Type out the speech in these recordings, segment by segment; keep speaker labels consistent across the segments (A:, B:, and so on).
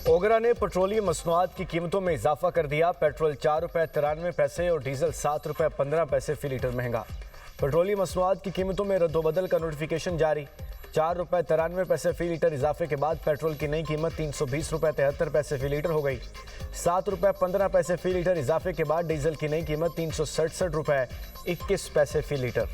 A: ओगरा ने पेट्रोलियम मसनूआत की कीमतों में इजाफा कर दिया। पेट्रोल ₹4.93 और डीजल ₹7.15 फी लीटर महंगा। पेट्रोलियम मसनूआत की कीमतों में रद्दोबदल का नोटिफिकेशन जारी। ₹4.93 फी लीटर इजाफे के बाद पेट्रोल की नई कीमत ₹320.73 फी लीटर हो गई। ₹7.15 फी लीटर इजाफे के बाद डीजल की नई कीमत ₹367.21 फी litre.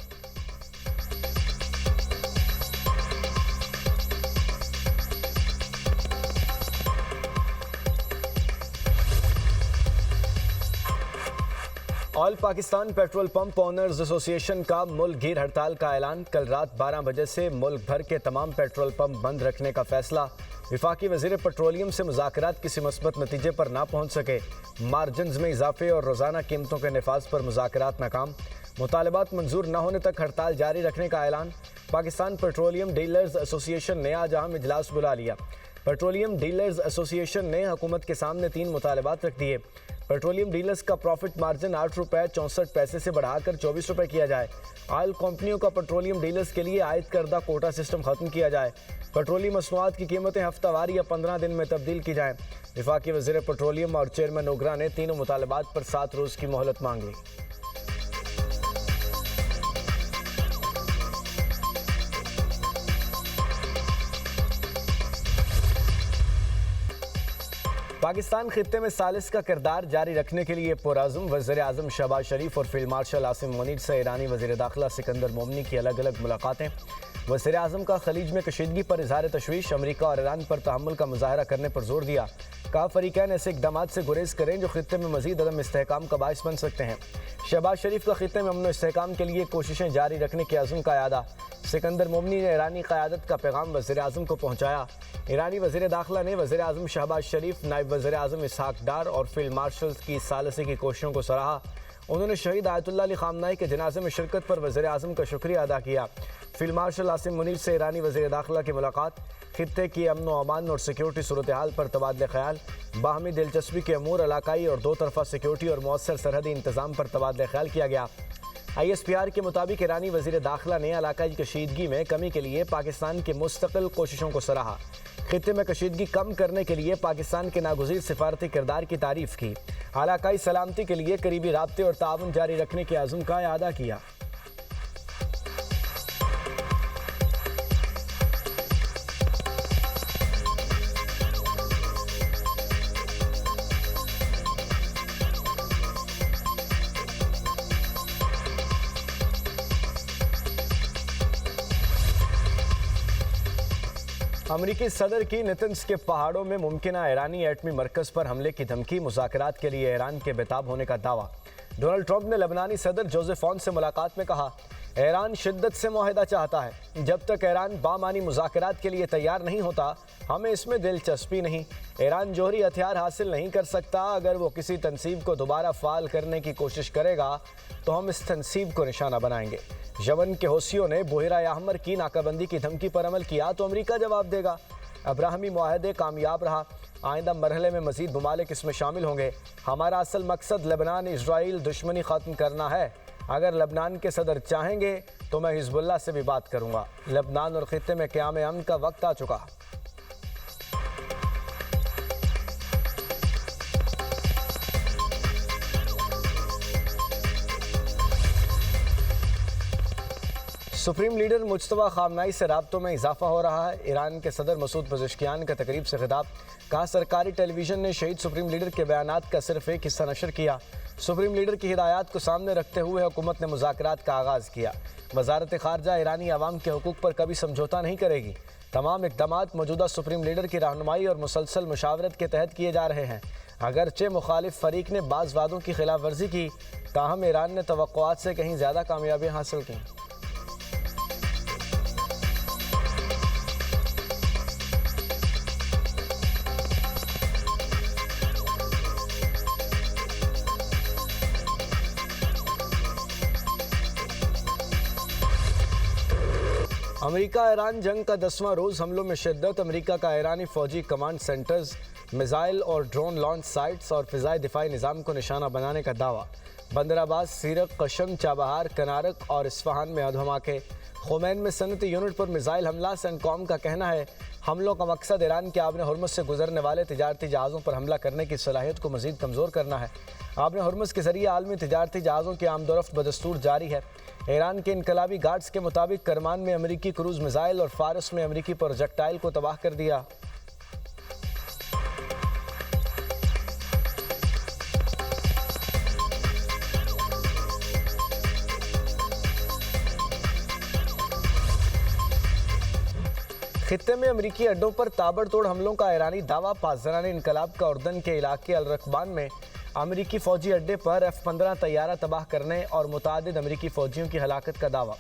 A: All Pakistan petrol pump owners association का मुल्क गिर हड़ताल का ऐलान। कल रात 12 बजे से मुल्क भर के तमाम पेट्रोल पंप बंद रखने का फैसला। विफाकी वजीर पेट्रोलियम से मुज़ाकरात किसी मुस्बत नतीजे पर ना पहुंच सके। मार्जिन्स में इजाफे और रोज़ाना कीमतों के नफाज पर मुज़ाकरात नाकाम। मुतालबात मंजूर न होने तक हड़ताल जारी रखने का ऐलान। पाकिस्तान पेट्रोलियम डीलर्स एसोसिएशन ने आज अहम इजलास बुला लिया। पेट्रोलियम डीलर्स एसोसिएशन ने हुकूमत के सामने 3 मुतालबात रख दिए। पेट्रोलियम डीलर्स का प्रॉफिट मार्जिन ₹8.64 से बढ़ाकर ₹24 किया जाए। ऑयल कंपनियों का पेट्रोलियम डीलर्स के लिए आयद करदा कोटा सिस्टम खत्म किया जाए। पेट्रोलियम मसनूआत की कीमतें हफ्तावार या 15 दिन में तब्दील की जाएं। विफाकी वज़ीर पेट्रोलियम और चेयरमैन ओगरा ने तीनों मुतालबात पर 7 रोज़ की मोहलत मांग ली। पाकिस्तान खित्ते में सालिस का किरदार जारी रखने के लिए पुरअज़्म। वज़ीर आज़म शहबाज शरीफ और फील्ड मार्शल आसिम मुनीर से ईरानी वज़ीर दाखिला सिकंदर मोमनी की अलग अलग मुलाकातें। वज़ीर आज़म का खलीज में कशीदगी पर इजहार तशवीश। अमरीका और ईरान पर तहम्मुल का मुजाहरा करने पर जोर दिया। कहा फ़रीक़ैन ऐसे इक़दामात से गुरेज करें जो खित्ते में मज़ीद अदम इस्तेहकाम का बाइस बन सकते हैं। शहबाज शरीफ का खित्ते में अमन इस्तेहकाम के लिए कोशिशें जारी रखने के अज़्म का यादा। सिकंदर मोमनी ने ईरानी क़यादत का पैगाम वज़ीर आज़म को पहुँचाया। ईरानी वज़ीर दाखिला ने वज़ीर आज़म शहबाज शरीफ, नायब वज़ीर आज़म इसहाक डार और फील्ड मार्शल की सालसी की कोशिशों को सराहा। उन्होंने शहीद आयतुल्लाह अली ख़ामनाई के जनाजे में शिरकत पर वज़ीर आज़म का शुक्रिया अदा किया। फील्ड मार्शल आसिम मुनीर से ईरानी वज़ीर दाखिला की मुलाकात। खित्ते की अमन व अमान और सिक्योरिटी सूरत हाल पर तबादला ख्याल। बाहमी दिलचस्पी के अमूर, इलाकाई और 2 तरफ़ा सिक्योरिटी और मौसर सरहदी इंतज़ाम पर तबादला ख्याल किया गया। ISPR के मुताबिक ईरानी वज़ीर दाखिला ने इलाकाई कशीदगी में कमी के लिए पाकिस्तान की मुस्तकिल कोशिशों को सराहा। खित्ते में कशीदगी कम करने के लिए पाकिस्तान के नागुज़ीर सिफारती किरदार की तारीफ़ की। इलाकाई सलामती के लिए करीबी राब्ते और ताउन जारी रखने के अज़्म का इआदा किया। अमरीकी सदर की नेतन्स के पहाड़ों में मुमकिना ईरानी एटमी मरकज़ पर हमले की धमकी। मुज़ाकरात के लिए ईरान के बेताब होने का दावा। डोनाल्ड ट्रंप ने लबनानी सदर जोसेफ ऑन से मुलाकात में कहा, ईरान शिद्दत से मुआहदा चाहता है। जब तक ईरान बामानी मुज़ाकरात के लिए तैयार नहीं होता, हमें इसमें दिलचस्पी नहीं। ईरान जोहरी हथियार हासिल नहीं कर सकता। अगर वो किसी तनसीब को दोबारा फ़ाल करने की कोशिश करेगा तो हम इस तनसीब को निशाना बनाएंगे। यमन के हौसियों ने बहरा अहमर की नाकाबंदी की धमकी पर अमल किया तो अमरीका जवाब देगा। अब्राहमी मुआहदे कामयाब रहा। आइंदा मरहले में मज़ीद ममालिक इसमें शामिल होंगे। हमारा असल मकसद लेबनान इसराइल दुश्मनी ख़त्म करना है। अगर लेबनान के सदर चाहेंगे तो मैं हिज़्बुल्लाह से भी बात करूँगा। लेबनान और खित्ते में क़याम अमन का वक्त आ चुका। सुप्रीम लीडर मुज्तबा ख़ामनाई से राब्तों में इजाफा हो रहा है। ईरान के सदर मसूद पज़ेश्कियान का तकरीब से खिताब। कहा, सरकारी टेलीविज़न ने शहीद सुप्रीम लीडर के बयानात का सिर्फ एक हिस्सा नशर किया। सुप्रीम लीडर की हिदायत को सामने रखते हुए हुकूमत ने मुज़ाकरात का आगाज़ किया। वज़ारत ख़ारजा ईरानी अवाम के हुकूक़ पर कभी समझौता नहीं करेगी। तमाम इक़दामात मौजूदा सुप्रीम लीडर की रहनुमाई और मुसलसल मुशावरत के तहत किए जा रहे हैं। अगरचे मुखालिफ फ़रीक ने बाज़ वादों की खिलाफ वर्जी की, ताहम ईरान ने तवक्कुआत से कहीं ज़्यादा कामयाबियाँ हासिल की। अमेरिका ईरान जंग का 10वां रोज़ हमलों में शिद्दत। अमेरिका का ईरानी फ़ौजी कमांड सेंटर्स, मिसाइल और ड्रोन लॉन्च साइट्स और फ़िज़ाई दिफाई निज़ाम को निशाना बनाने का दावा। बंदर अब्बास, सीरक, कशम, चाबहार, कनारक और इस्फहान में धमाके। खुमैन में सनती यूनिट पर मिसाइल हमला। सेंटकॉम का कहना है हमलों का मकसद ईरान के आबने हुर्मुज़ से गुजरने वाले तिजारती जहाज़ों पर हमला करने की सलाहियत को मज़ीद कमज़ोर करना है। आबने हुर्मुज़ के जरिए आलमी तिजारती जहाज़ों की आमदोरफ्त बदस्तूर जारी है। ईरान के इनकलाबी गार्ड्स के मुताबिक करमान में अमरीकी क्रूज़ मिसाइल और फारस में अमरीकी प्रोजेक्टाइल को तबाह कर दिया। खित्ते में अमरीकी अड्डों पर ताबड़तोड़ हमलों का ईरानी दावा। पासदारान इनकलाब का उर्दन के इलाके अल रकबान में अमरीकी फ़ौजी अड्डे पर F-15 तैयारा तबाह करने और मुतादिद अमरीकी फ़ौजियों की हलाकत का दावा।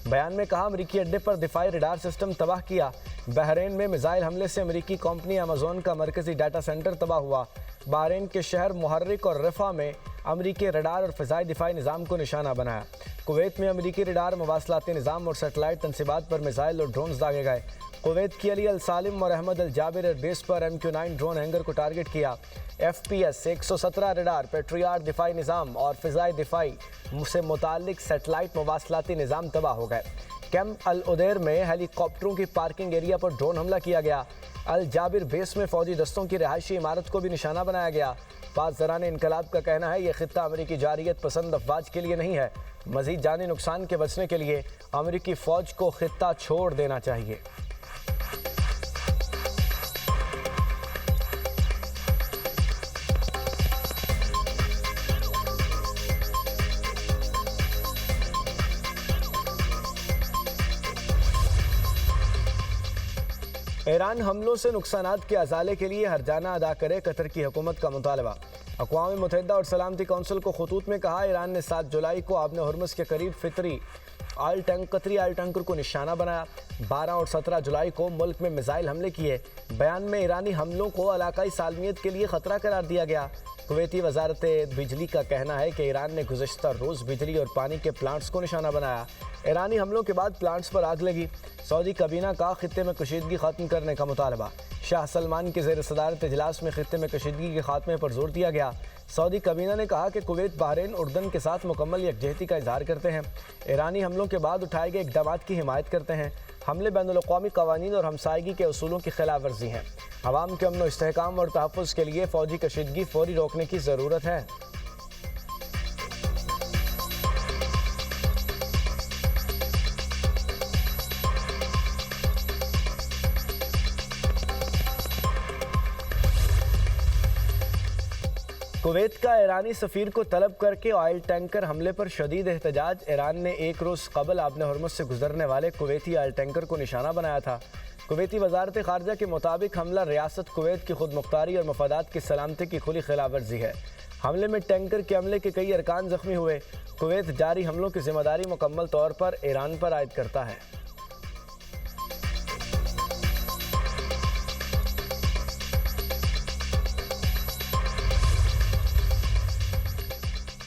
A: बयान में कहा अमरीकी अड्डे पर दिफाई रडार सिस्टम तबाह किया। बहरीन में मिसाइल हमले से अमरीकी कंपनी अमेज़न का मरकजी डाटा सेंटर तबाह हुआ। बहरीन के शहर मुहर्रिक और रफ़ा में अमरीकी रडार और फ़िज़ाई दिफाई निज़ाम को निशाना बनाया। कुवैत में अमरीकी रडार, मवासलाती निज़ाम और सेटेलाइट तनसीबात पर मिसाइल और ड्रोन्स दागे गए। कुवैत की अली अल सालिम और अहमद अल जाबिर एयरबेस पर MQ-9 ड्रोन हैंगर को टारगेट किया। FPS 117 रडार, पेट्रियाट दिफाई निज़ाम और फ़िज़ाई दिफाई से मुताल्लिक सेटेलाइट मवासलाती निज़ाम तबाह हो गए। कैंप अल उदैर में हेलीकॉप्टरों की पार्किंग एरिया पर ड्रोन हमला किया गया। अल जाबिर बेस में फ़ौजी दस्तों की रिहायशी इमारत को भी निशाना बनाया गया। पासदारान इनकलाब का कहना है यह खित्ता अमरीकी जारियत पसंद अफवाज के लिए नहीं है। मज़ीद जानी नुकसान के बचने के लिए अमरीकी फ़ौज को खित्ता छोड़ देना चाहिए। ईरान हमलों से नुकसानात के अजाले के लिए हर्जाना अदा करे, कतर की हुकूमत का मुतालबा। अक़वाम मुत्तहिदा और सलामती कौंसिल को खतूत में कहा ईरान ने 7 जुलाई को आबने हुर्मुज़ के करीब कतरी ऑयल टैंकर को निशाना बनाया। 12 और 17 जुलाई को मुल्क में मिसाइल हमले किए। बयान में ईरानी हमलों को इलाकाई सालमियत के लिए ख़तरा करार दिया गया। कुवैती वजारत बिजली का कहना है कि ईरान ने गुज़श्ता रोज़ बिजली और पानी के प्लांट्स को निशाना बनाया। ईरानी हमलों के बाद प्लांट्स पर आग लगी। सऊदी काबीना का खित्ते में कशीदगी ख़त्म करने का मुतालबा। शाह सलमान के ज़ेर सदारत इजलास में खित्ते में कशीदगी के खात्मे पर जोर दिया गया। सऊदी काबीना ने कहा कि कुवैत, बहरीन, उर्दन के साथ मुकम्मल यकजहती का इजहार करते हैं। ईरानी हमलों के बाद उठाए गए इक़दामात की हिमायत करते हैं। हमले बैनुल-अक़वामी क़वानीन और हमसायगी के उसूलों की खिलाफ वर्जी हैं। अवाम के अमन व इस्तेहकाम और तहफ़्फ़ुज़ के लिए फ़ौजी कशीदगी फ़ौरी रोकने की ज़रूरत है। कुवैत का ईरानी सफ़ीर को तलब करके ऑयल टैंकर हमले पर शदीद एहतजाज। ईरान ने एक रोज़ कबल आबने हुर्मुज़ से गुजरने वाले कुवैती ऑयल टैंकर को निशाना बनाया था। कुवैती वजारत ख़ारजा के मुताबिक हमला रियासत कुवैत की खुद मुख्तारी और मफादात की सलामती की खुली खिलाफ वर्जी है। हमले में टैंकर के अमले के कई अरकान ज़ख्मी हुए। कुवैत जारी हमलों की जिम्मेदारी मुकम्मल तौर पर ईरान पर आयद करता है।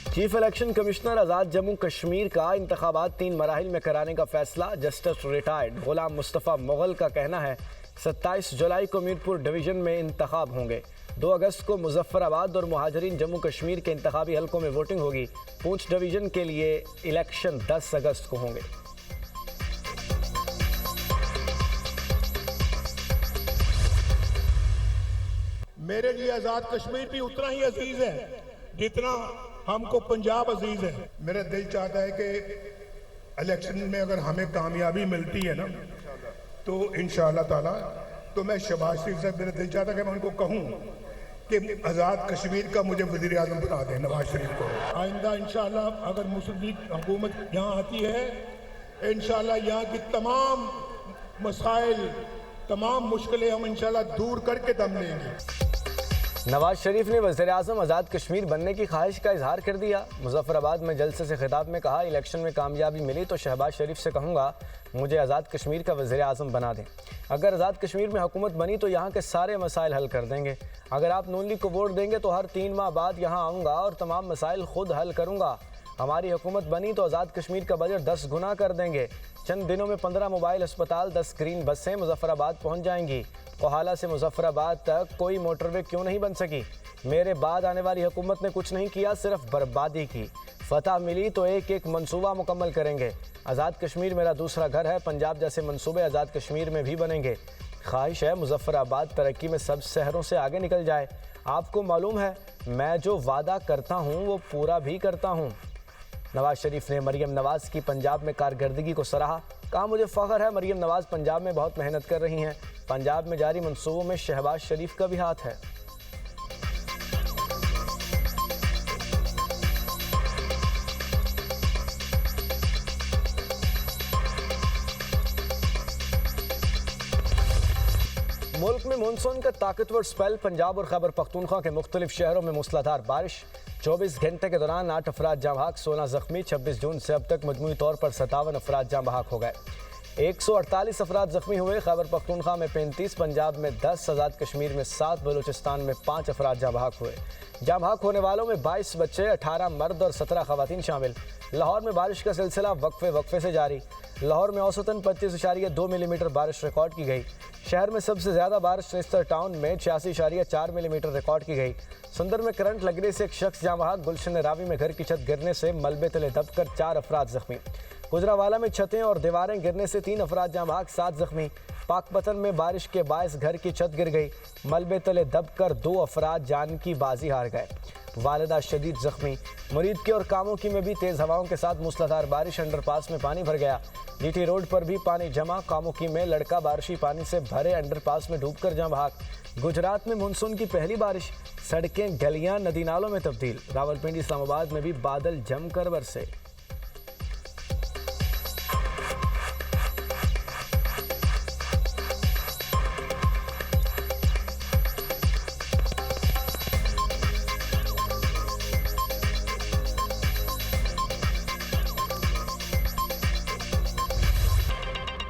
A: चीफ इलेक्शन कमिश्नर आज़ाद जम्मू कश्मीर का इंतखाबात 3 मराहिल में कराने का फैसला। जस्टिस रिटायर्ड गुलाम मुस्तफ़ा मुग़ल का कहना है 27 जुलाई को मीरपुर डिवीज़न में इंतखाब होंगे। 2 अगस्त को मुजफ्फराबाद और मुहाजिरीन जम्मू कश्मीर के इंतखाबी हलकों में वोटिंग होगी। पूंछ डिवीज़न के लिए इलेक्शन 10 अगस्त को होंगे।
B: मेरे लिए आज़ाद कश्मीर भी उतना ही अजीज है जितना हमको पंजाब अजीज है। मेरा दिल चाहता है कि इलेक्शन में अगर हमें कामयाबी मिलती है ना तो इंशाअल्लाह ताला तो मैं शहबाज शरीफ से मेरा दिल चाहता है कि मैं उनको कहूं कि आज़ाद कश्मीर का मुझे वज़ीर आज़म बना दें नवाज शरीफ को। आइंदा इंशाअल्लाह अगर मुस्लिम लीग हुकूमत यहाँ आती है इंशाअल्लाह यहाँ की तमाम मसाइल, तमाम मुश्किलें हम इंशाअल्लाह दूर करके दम लेंगे।
A: नवाज शरीफ ने वज़ीर आज़म आज़ाद कश्मीर बनने की ख्वाहिश का इजहार कर दिया। मुजफ्फराबाद में जलसे से खिताब में कहा इलेक्शन में कामयाबी मिली तो शहबाज शरीफ से कहूँगा मुझे आज़ाद कश्मीर का वज़ीर आज़म बना दें। अगर आज़ाद कश्मीर में हुकूमत बनी तो यहाँ के सारे मसाइल हल कर देंगे। अगर आप नून लीग को वोट देंगे तो हर 3 माह बाद यहाँ आऊँगा और तमाम मसाइल खुद हल करूँगा। हमारी हुकूमत बनी तो आज़ाद कश्मीर का बजट 10 गुना कर देंगे। चंद दिनों में 15 मोबाइल अस्पताल, 10 ग्रीन बसें मुजफ्फराबाद पहुंच जाएंगी। कोहाला से मुजफ्फराबाद तक कोई मोटरवे क्यों नहीं बन सकी? मेरे बाद आने वाली हुकूमत ने कुछ नहीं किया, सिर्फ बर्बादी की। फतह मिली तो एक एक मंसूबा मुकम्मल करेंगे। आज़ाद कश्मीर मेरा दूसरा घर है। पंजाब जैसे मंसूबे आज़ाद कश्मीर में भी बनेंगे। ख्वाहिश है मुजफ्फराबाद तरक्की में सब शहरों से आगे निकल जाए। आपको मालूम है मैं जो वादा करता हूँ वो पूरा भी करता हूँ। नवाज शरीफ ने मरीम नवाज की पंजाब में कारकर्दगी को सराहा। कहा, मुझे फ़ख्र है मरीम नवाज पंजाब में बहुत मेहनत कर रही हैं। पंजाब में जारी मंसूबों में शहबाज शरीफ का भी हाथ है। मुल्क में मानसून का ताकतवर स्पेल। पंजाब और खैबर पख्तूनख्वा के मुख्तलिफ शहरों में मूसलाधार बारिश। 24 घंटे के दौरान 8 अफराद जाँ बहक, 16 जख्मी। 26 जून से अब तक मजमूई तौर पर 57 अफराद जाँ बहक हो गए। 148 अफराद जख्मी हुए। खैबर पख्तूनख्वा में 35, पंजाब में 10, आज़ाद कश्मीर में 7, बलूचिस्तान में 5 अफराद जाँ बहक हुए। जाँ बहक होने वालों में 22 बच्चे, 18 मर्द और 17 खवातीन शामिल। लाहौर में बारिश का सिलसिला वक्फे से जारी। लाहौर में औसतन 25.2 मिलीमीटर बारिश रिकॉर्ड की गई। शहर में सबसे ज़्यादा बारिश नेस्तर टाउन में 86.4 मिलीमीटर रिकॉर्ड की गई। सुंदर में करंट लगने से एक शख्स जाँ बहक। गुलशन रावी में घर की छत गिरने से मलबे तले दबकर 4 अफराद जख्मी। गुजरावाला में छतें और दीवारें गिरने से 3 अफराद जाँ बहक, 7 जख्मी। पाकपतन में बारिश के बायस घर की छत गिर गई। मलबे तले दबकर 2 अफराद जान की बाजी हार गए। वालिदा शदीद जख्मी। मुरीद के और कामों की में भी तेज़ हवाओं के साथ मूसलाधार बारिश। अंडरपास में पानी भर गया। जीटी रोड पर भी पानी जमा। कामों की में लड़का बारिशी पानी से भरे अंडरपास में डूबकर जाँ बहक। गुजरात में मानसून की पहली बारिश। सड़कें, गलियां नदी नालों में तब्दील। रावलपिंडी, इस्लामाबाद में भी बादल जमकर बरसे।